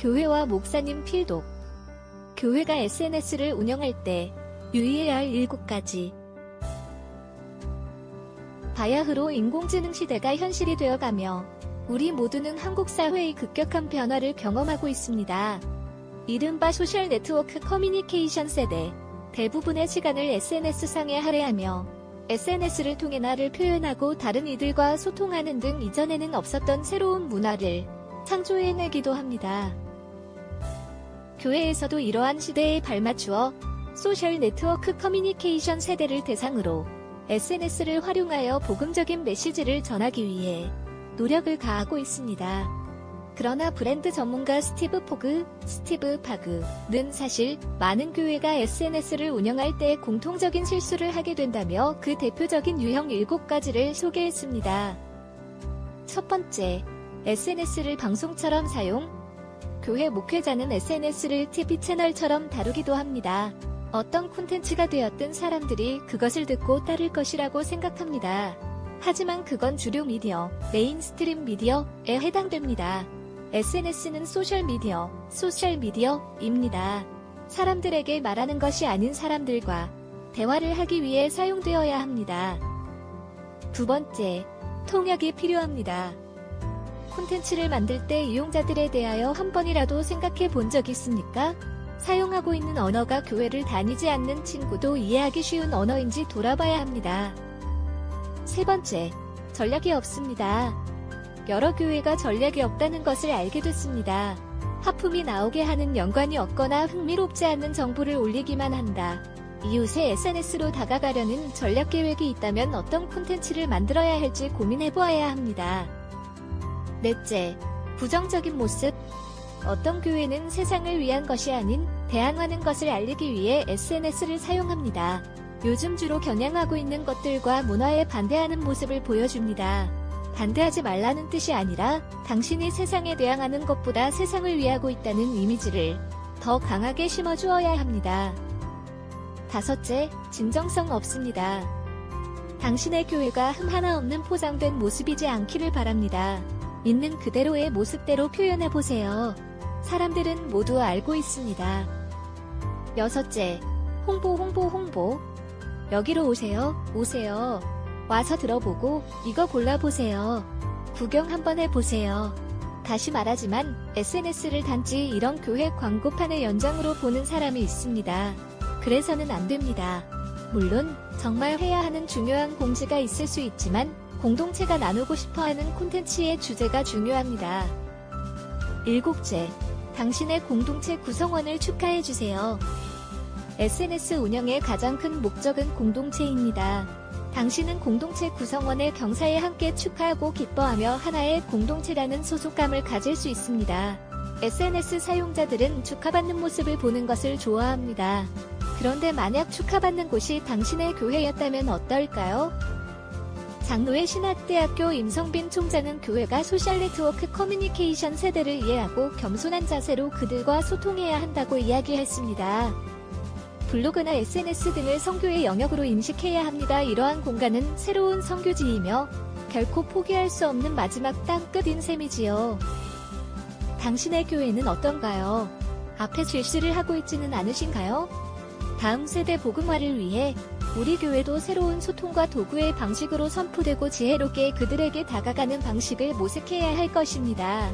교회와 목사님 필독. 교회가 SNS를 운영할 때 유의해야 할 7가지. 바야흐로 인공지능 시대가 현실이 되어가며 우리 모두는 한국 사회의 급격한 변화를 경험하고 있습니다. 이른바 소셜 네트워크 커뮤니케이션 세대. 대부분의 시간을 SNS상에 할애하며 SNS를 통해 나를 표현하고 다른 이들과 소통하는 등 이전에는 없었던 새로운 문화를 창조해내기도 합니다. 교회에서도 이러한 시대에 발맞추어 소셜 네트워크 커뮤니케이션 세대를 대상으로 SNS를 활용하여 복음적인 메시지를 전하기 위해 노력을 다하고 있습니다. 그러나 브랜드 전문가 스티브 파그는 사실 많은 교회가 SNS를 운영할 때 공통적인 실수를 하게 된다며 그 대표적인 유형 7가지를 소개했습니다. 첫 번째, SNS를 방송처럼 사용. 교회 목회자는 SNS를 TV 채널처럼 다루기도 합니다. 어떤 콘텐츠가 되었든 사람들이 그것을 듣고 따를 것이라고 생각합니다. 하지만 그건 주류 미디어, 메인스트림 미디어에 해당됩니다. SNS는 소셜미디어입니다. 사람들에게 말하는 것이 아닌 사람들과 대화를 하기 위해 사용되어야 합니다. 두 번째, 통역이 필요합니다. 콘텐츠를 만들 때 이용자들에 대하여 한 번이라도 생각해 본 적 있습니까? 사용하고 있는 언어가 교회를 다니지 않는 친구도 이해하기 쉬운 언어인지 돌아봐야 합니다. 세 번째, 전략이 없습니다. 여러 교회가 전략이 없다는 것을 알게 됐습니다. 하품이 나오게 하는 연관이 없거나 흥미롭지 않은 정보를 올리기만 한다. 이웃의 SNS로 다가가려는 전략 계획이 있다면 어떤 콘텐츠를 만들어야 할지 고민해보아야 합니다. 넷째, 부정적인 모습. 어떤 교회는 세상을 위한 것이 아닌 대항하는 것을 알리기 위해 SNS를 사용합니다. 요즘 주로 겨냥하고 있는 것들과 문화에 반대하는 모습을 보여줍니다. 반대하지 말라는 뜻이 아니라 당신이 세상에 대항하는 것보다 세상을 위하고 있다는 이미지를 더 강하게 심어주어야 합니다. 다섯째, 진정성 없습니다. 당신의 교회가 흠 하나 없는 포장된 모습이지 않기를 바랍니다. 있는 그대로의 모습대로 표현해보세요. 사람들은 모두 알고 있습니다. 여섯째, 홍보. 여기로 오세요. 와서 들어보고 이거 골라보세요. 구경 한번 해보세요. 다시 말하지만 SNS를 단지 이런 교회 광고판의 연장으로 보는 사람이 있습니다. 그래서는 안 됩니다. 물론 정말 해야 하는 중요한 공지가 있을 수 있지만 공동체가 나누고 싶어하는 콘텐츠의 주제가 중요합니다. 일곱째, 당신의 공동체 구성원을 축하해주세요. SNS 운영의 가장 큰 목적은 공동체입니다. 당신은 공동체 구성원의 경사에 함께 축하하고 기뻐하며 하나의 공동체라는 소속감을 가질 수 있습니다. SNS 사용자들은 축하받는 모습을 보는 것을 좋아합니다. 그런데 만약 축하받는 곳이 당신의 교회였다면 어떨까요? 장로회 신학대학교 임성빈 총장은 교회가 소셜네트워크 커뮤니케이션 세대를 이해하고 겸손한 자세로 그들과 소통해야 한다고 이야기했습니다. 블로그나 SNS 등을 선교의 영역으로 인식해야 합니다. 이러한 공간은 새로운 선교지이며 결코 포기할 수 없는 마지막 땅끝인 셈이지요. 당신의 교회는 어떤가요? 앞에 실수를 하고 있지는 않으신가요? 다음 세대 복음화를 위해 우리 교회도 새로운 소통과 도구의 방식으로 선포되고 지혜롭게 그들에게 다가가는 방식을 모색해야 할 것입니다.